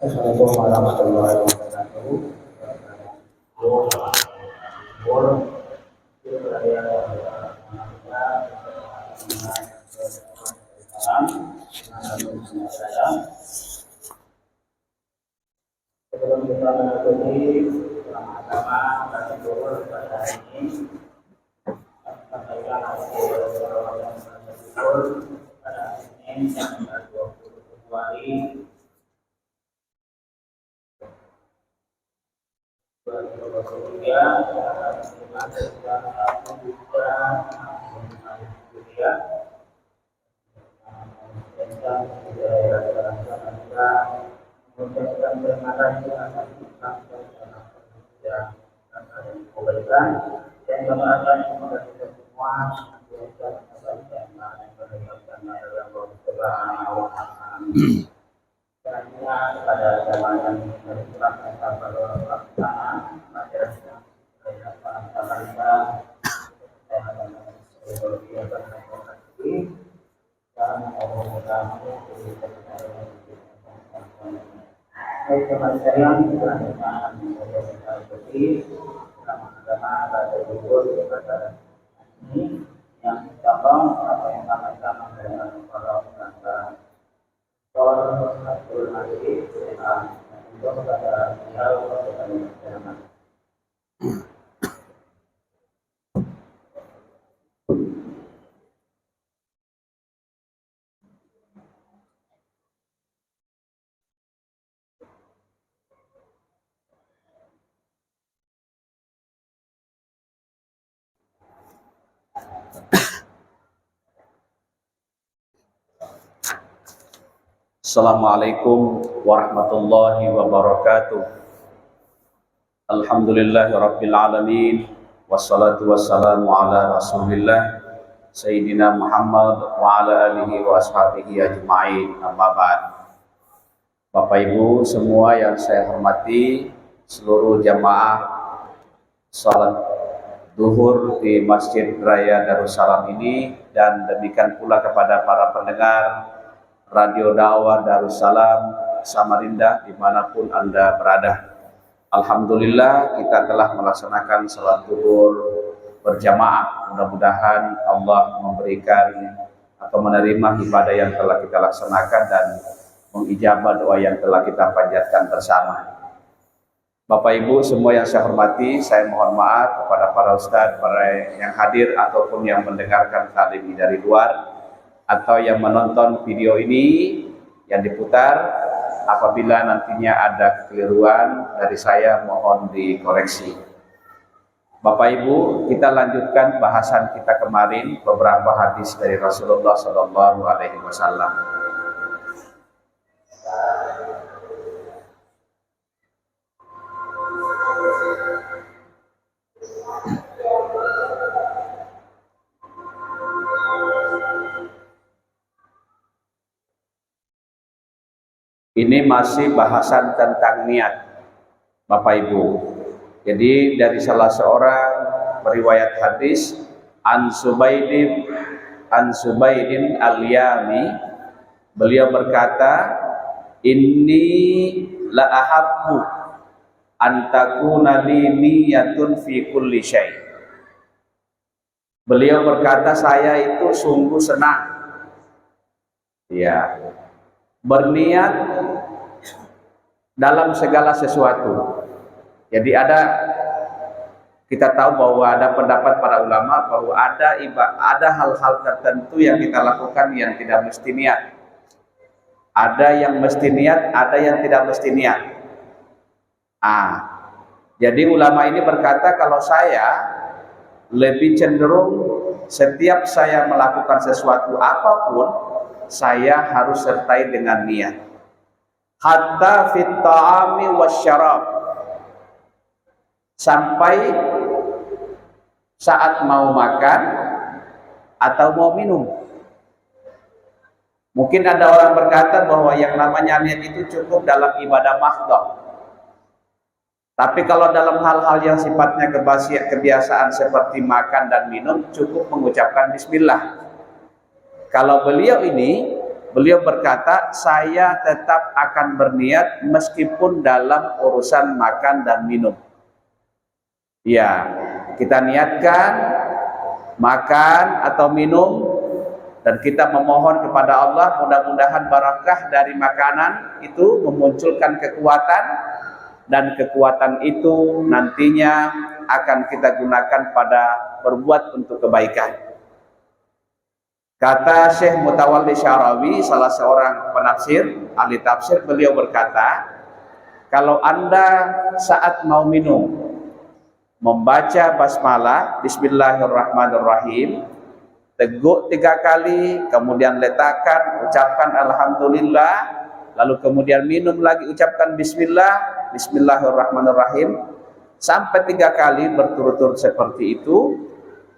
Assalamualaikum warahmatullahi wabarakatuh. Sebelum kita mengikuti sama-sama pada dulu pada hari ini, sampaikan hasil pada Senin tanggal 20 Februari 2023 mengucapkan terima kasih atas kebaikan dan doakan kepada kita semua pada zaman dari perang Pakistan masyarakat baik teman sekalian, kita akan ikuti sama-sama pada buku pada ini yang cabang apa yang sama-sama dengan para pengacara Abdul Masih untuk pada beliau pada zaman. Assalamualaikum warahmatullahi wabarakatuh. Alhamdulillahi rabbil alamin. Wassalatu wassalamu ala rasulillah Sayyidina Muhammad wa ala alihi wa ashabihi ajma'in, amma ba'd. Bapak Ibu semua yang saya hormati, seluruh jamaah salat duhur di Masjid Raya Darussalam ini, dan demikian pula kepada para pendengar Radio Dakwah Darussalam Samarinda dimanapun Anda berada. Alhamdulillah kita telah melaksanakan salat zuhur berjamaah. Mudah-mudahan Allah memberikan atau menerima ibadah yang telah kita laksanakan dan mengijabah doa yang telah kita panjatkan bersama. Bapak Ibu semua yang saya hormati, saya mohon maaf kepada para ustadz, para yang hadir ataupun yang mendengarkan taklim ini dari luar, atau yang menonton video ini yang diputar. Apabila nantinya ada kekeliruan dari saya, mohon dikoreksi. Bapak Ibu, kita lanjutkan bahasan kita kemarin, beberapa hadis dari Rasulullah SAW. Ini masih bahasan tentang niat, Bapak Ibu. Jadi dari salah seorang meriwayat hadis, An Subaidin Al-Yami, beliau berkata, inni la ahabbu an takuna li niyatun fi kulli syai'. Beliau berkata, saya itu sungguh senang, ya, berniat dalam segala sesuatu. Jadi kita tahu bahwa ada pendapat para ulama bahwa ada hal-hal tertentu yang kita lakukan yang tidak mesti niat. Ada yang mesti niat, ada yang tidak mesti niat. Jadi ulama ini berkata, kalau saya lebih cenderung setiap saya melakukan sesuatu apapun, saya harus sertai dengan niat. Hatta fit ta'ami wasyarab, sampai saat mau makan atau mau minum. Mungkin ada orang berkata bahwa yang namanya niat itu cukup dalam ibadah mahdhah. Tapi kalau dalam hal-hal yang sifatnya kebiasaan seperti makan dan minum, cukup mengucapkan bismillah. Kalau beliau ini beliau berkata, saya tetap akan berniat meskipun dalam urusan makan dan minum. Ya, kita niatkan makan atau minum dan kita memohon kepada Allah mudah-mudahan barakah dari makanan itu memunculkan kekuatan, dan kekuatan itu nantinya akan kita gunakan pada berbuat untuk kebaikan. Kata Syekh Mutawalli Syarawi, salah seorang penafsir, ahli tafsir, beliau berkata, kalau Anda saat mau minum membaca basmalah, bismillahirrahmanirrahim, teguk 3 kali, kemudian letakkan, ucapkan alhamdulillah, lalu kemudian minum lagi, ucapkan bismillah, bismillahirrahmanirrahim, sampai 3 kali berturut-turut seperti itu,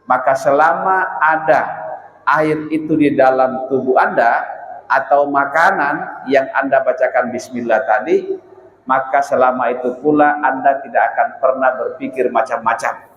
maka selama ada air itu di dalam tubuh Anda atau makanan yang Anda bacakan bismillah tadi, maka selama itu pula Anda tidak akan pernah berpikir macam-macam.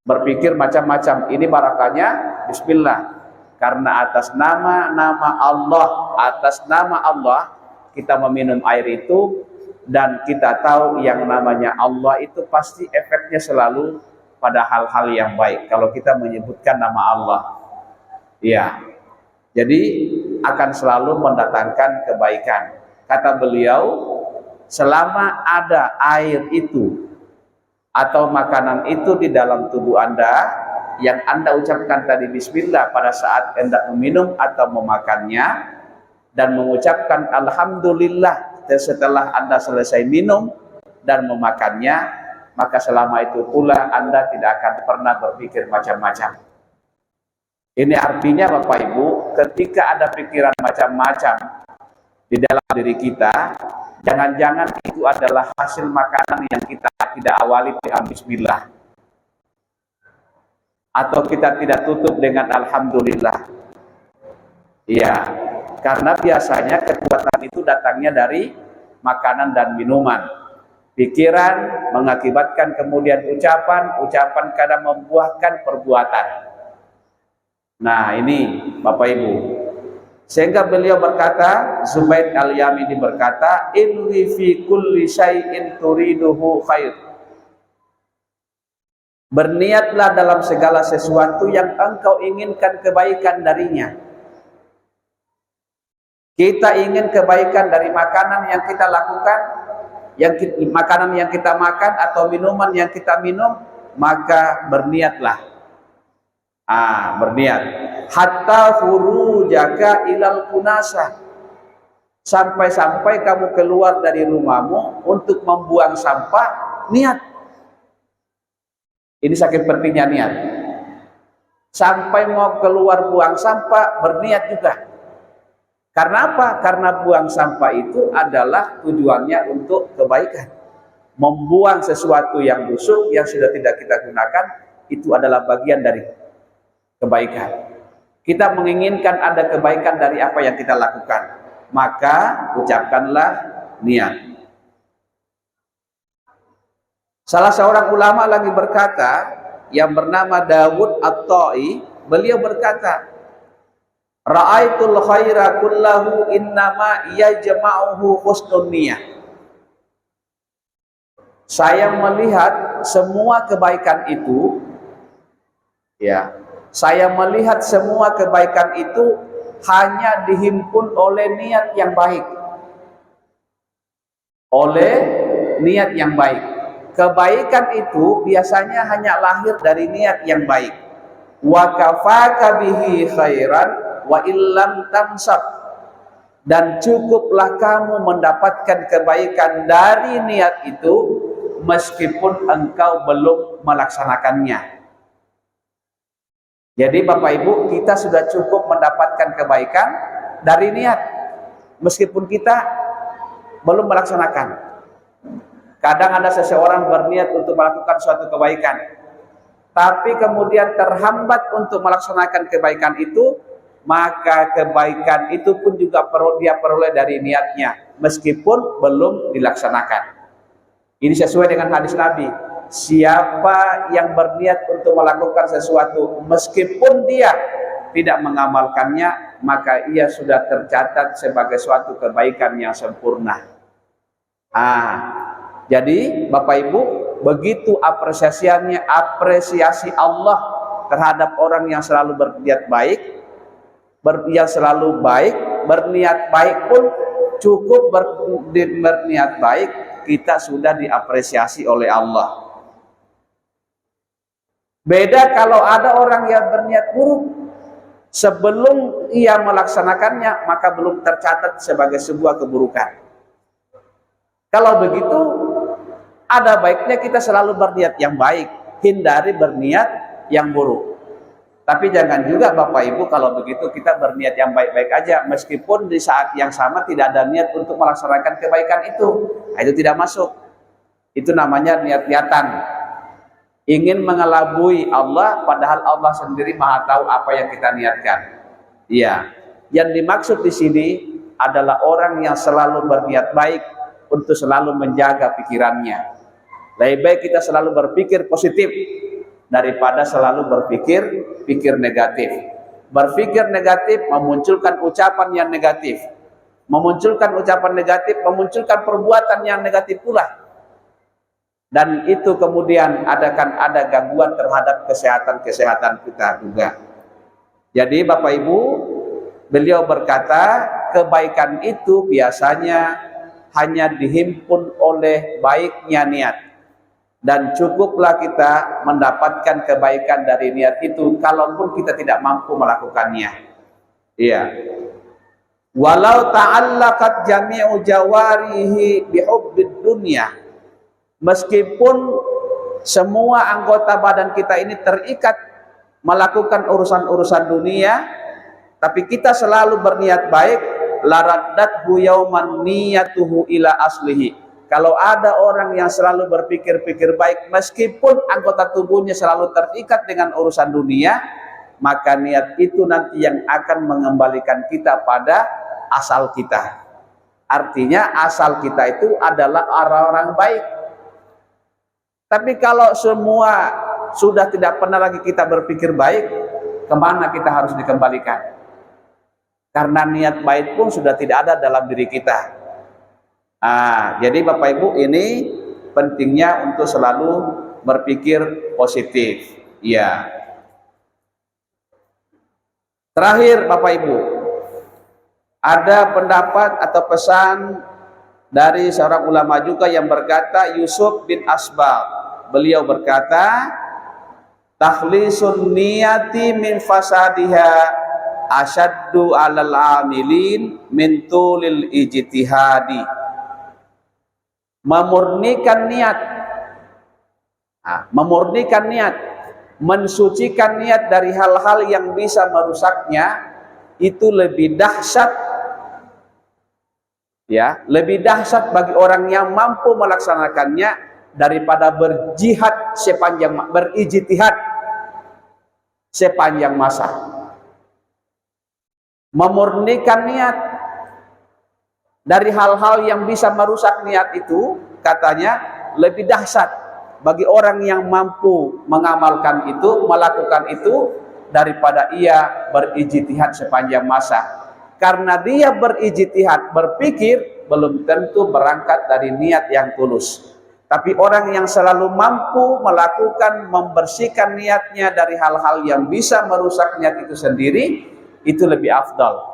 Berpikir macam-macam, ini barakahnya bismillah. Karena atas nama-nama Allah, atas nama Allah kita meminum air itu, dan kita tahu yang namanya Allah itu pasti efeknya selalu pada hal-hal yang baik kalau kita menyebutkan nama Allah. Ya. Jadi akan selalu mendatangkan kebaikan. Kata beliau, selama ada air itu atau makanan itu di dalam tubuh Anda yang Anda ucapkan tadi bismillah pada saat hendak meminum atau memakannya, dan mengucapkan alhamdulillah setelah Anda selesai minum dan memakannya, maka selama itu pula Anda tidak akan pernah berpikir macam-macam. Ini artinya Bapak Ibu, ketika ada pikiran macam-macam di dalam diri kita, jangan-jangan itu adalah hasil makanan yang kita tidak awali dengan bismillah, atau kita tidak tutup dengan alhamdulillah. Iya, karena biasanya kekuatan itu datangnya dari makanan dan minuman. Pikiran mengakibatkan kemudian ucapan, ucapan kadang membuahkan perbuatan. Nah ini Bapak Ibu, sehingga beliau berkata, Zubayd al-Yamini berkata, inwi fi kulli syai'in turiduhu khair. Berniatlah dalam segala sesuatu yang engkau inginkan kebaikan darinya. Kita ingin kebaikan dari makanan yang kita lakukan, makanan yang kita makan atau minuman yang kita minum, maka berniatlah. Berniat. Hatta furujaka ilal kunasa. Sampai-sampai kamu keluar dari rumahmu untuk membuang sampah, niat. Ini saking pentingnya niat. Sampai mau keluar buang sampah, berniat juga. Karena apa? Karena buang sampah itu adalah tujuannya untuk kebaikan. Membuang sesuatu yang busuk yang sudah tidak kita gunakan, itu adalah bagian dari kebaikan. Kita menginginkan ada kebaikan dari apa yang kita lakukan, maka ucapkanlah niat. Salah seorang ulama lagi berkata, yang bernama Dawud At-Ta'i, beliau berkata, ra'aitul khaira kullahu innama yajma'uhu husnun niyah. Saya melihat semua kebaikan itu, saya melihat semua kebaikan itu hanya dihimpun oleh niat yang baik. Oleh niat yang baik. Kebaikan itu biasanya hanya lahir dari niat yang baik. Wa kafaka bihi khairan wa illam tamsab. Dan cukuplah kamu mendapatkan kebaikan dari niat itu meskipun engkau belum melaksanakannya. Jadi Bapak Ibu, kita sudah cukup mendapatkan kebaikan dari niat meskipun kita belum melaksanakan. Kadang ada seseorang berniat untuk melakukan suatu kebaikan, tapi kemudian terhambat untuk melaksanakan kebaikan itu, maka kebaikan itu pun juga dia peroleh dari niatnya meskipun belum dilaksanakan. Ini sesuai dengan hadis Nabi. Siapa yang berniat untuk melakukan sesuatu meskipun dia tidak mengamalkannya, maka ia sudah tercatat sebagai suatu kebaikan yang sempurna. Jadi Bapak Ibu, begitu apresiasi Allah terhadap orang yang selalu berniat baik, berniat baik pun cukup berniat baik, kita sudah diapresiasi oleh Allah. Beda kalau ada orang yang berniat buruk, sebelum ia melaksanakannya maka belum tercatat sebagai sebuah keburukan. Kalau begitu, ada baiknya kita selalu berniat yang baik, hindari berniat yang buruk. Tapi jangan juga Bapak Ibu kalau begitu kita berniat yang baik-baik aja, meskipun di saat yang sama tidak ada niat untuk melaksanakan kebaikan itu. Nah, itu tidak masuk. Itu namanya niat-niatan. Ingin mengelabui Allah, padahal Allah sendiri Maha tahu apa yang kita niatkan. Iya. Yang dimaksud di sini adalah orang yang selalu berniat baik untuk selalu menjaga pikirannya. Lebih baik kita selalu berpikir positif daripada selalu berpikir negatif. Berpikir negatif memunculkan ucapan yang negatif. Memunculkan ucapan negatif, memunculkan perbuatan yang negatif pula. Dan itu kemudian ada gangguan terhadap kesehatan kita juga. Jadi Bapak Ibu, beliau berkata kebaikan itu biasanya hanya dihimpun oleh baiknya niat. Dan cukuplah kita mendapatkan kebaikan dari niat itu kalaupun kita tidak mampu melakukannya. Iya. Walau ta'allaqat jami'u jawarihi bihubbid dunya. Meskipun semua anggota badan kita ini terikat melakukan urusan-urusan dunia, tapi kita selalu berniat baik, laraddathu yauman niyatuhu ila aslihi. Kalau ada orang yang selalu berpikir-pikir baik, meskipun anggota tubuhnya selalu terikat dengan urusan dunia, maka niat itu nanti yang akan mengembalikan kita pada asal kita. Artinya asal kita itu adalah orang-orang baik. Tapi kalau semua sudah tidak pernah lagi kita berpikir baik, kemana kita harus dikembalikan? Karena niat baik pun sudah tidak ada dalam diri kita. Jadi Bapak Ibu, ini pentingnya untuk selalu berpikir positif. Ya. Terakhir Bapak Ibu, ada pendapat atau pesan dari seorang ulama juga yang berkata, Yusuf bin Asbab, beliau berkata, takhlisun niyati min fasadiha asyaddu alal amilin min tulil ijtihadi. Memurnikan niat, mensucikan niat dari hal-hal yang bisa merusaknya, itu lebih dahsyat. Ya, lebih dahsyat bagi orang yang mampu melaksanakannya daripada berijtihad sepanjang masa. Memurnikan niat dari hal-hal yang bisa merusak niat itu, katanya lebih dahsyat bagi orang yang mampu mengamalkan itu, melakukan itu, daripada ia berijtihad sepanjang masa. Karena dia berijtihad, berpikir, belum tentu berangkat dari niat yang tulus. Tapi orang yang selalu mampu melakukan, membersihkan niatnya dari hal-hal yang bisa merusak niat itu sendiri, itu lebih afdal.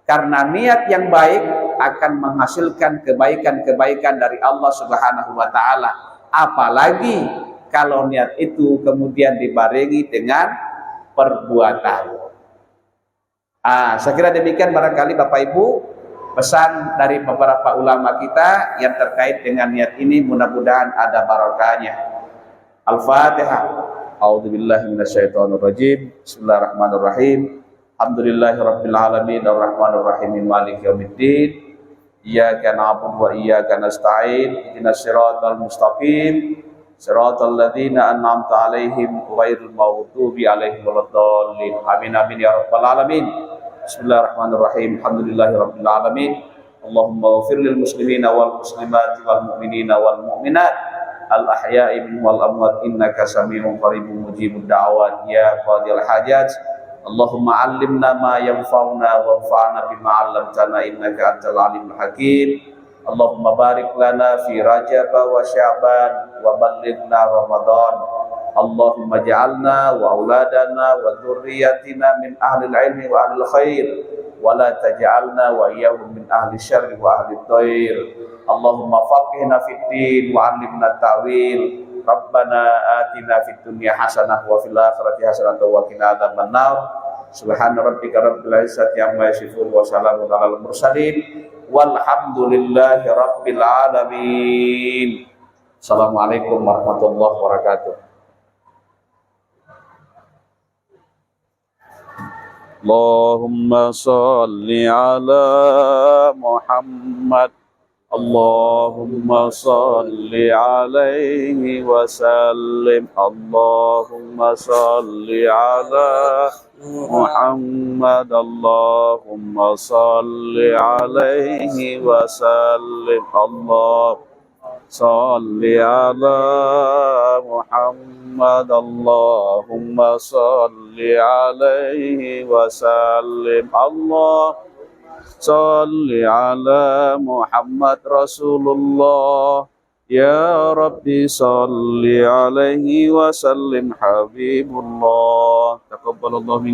Karena niat yang baik akan menghasilkan kebaikan-kebaikan dari Allah Subhanahu wa Ta'ala. Apalagi kalau niat itu kemudian dibarengi dengan perbuatan. Saya kira demikian barangkali Bapak Ibu pesan dari beberapa ulama kita yang terkait dengan niat ini, mudah-mudahan ada barokahnya. Al-Fatihah. A'udzubillahi minasyaitonirrajim. Bismillahirrahmanirrahim. Alhamdulillahirabbil alamin arrahmanirrahim maliki yaumiddin. Iyyaka na'budu wa iyyaka nasta'in. Ihdinas siratal mustaqim. Siratal ladzina an'amta 'alaihim ghairil maghdubi 'alaihim waladdallin. Amin amin ya rabbal alamin. Bismillahirrahmanirrahim. Alhamdulillahirabbil alamin. Allahumma ighfir lil muslimina wal muslimati wal mu'minina wal mu'minat al ahya'i minhum wal amwat innaka samii'un qaribun mujibud da'awat ya qadhil hajat Allahumma 'allimna ma yanfa'una wanfa'na bima 'allamtana innaka antal alimul hakim. Allahumma barik lana fi Rajab wa Sya'ban wa ballighna Ramadan. Allahumma ja'alna wa auladana wa dzurriyyatina min ahli ilmi wa ahli khair wa la taj'alna wa iyyahum min ahli syarri wa ahli dhair. Allahumma faqihna fid din wa 'allimna ta'wil. Rabbana atina fid dunya hasanah wa fil akhirati hasanah wa qina adzabannar. Subhana rabbika rabbil izzati amma yasifun wa salamun alal mursalin walhamdulillahi rabbil alamin. Assalamualaikum warahmatullahi wabarakatuh. Allahumma salli ala Muhammad. Allahumma salli alaihi wa sallim. Allahumma salli ala Muhammad. Allahumma salli alaihi wa sallim. Allah salli ala Muhammad. Allahumma salli alaihi wa sallim. Allah salli ala Muhammad Rasulullah. Ya Rabbi salli alaihi wa sallim Habibullah. Taqabbalallahu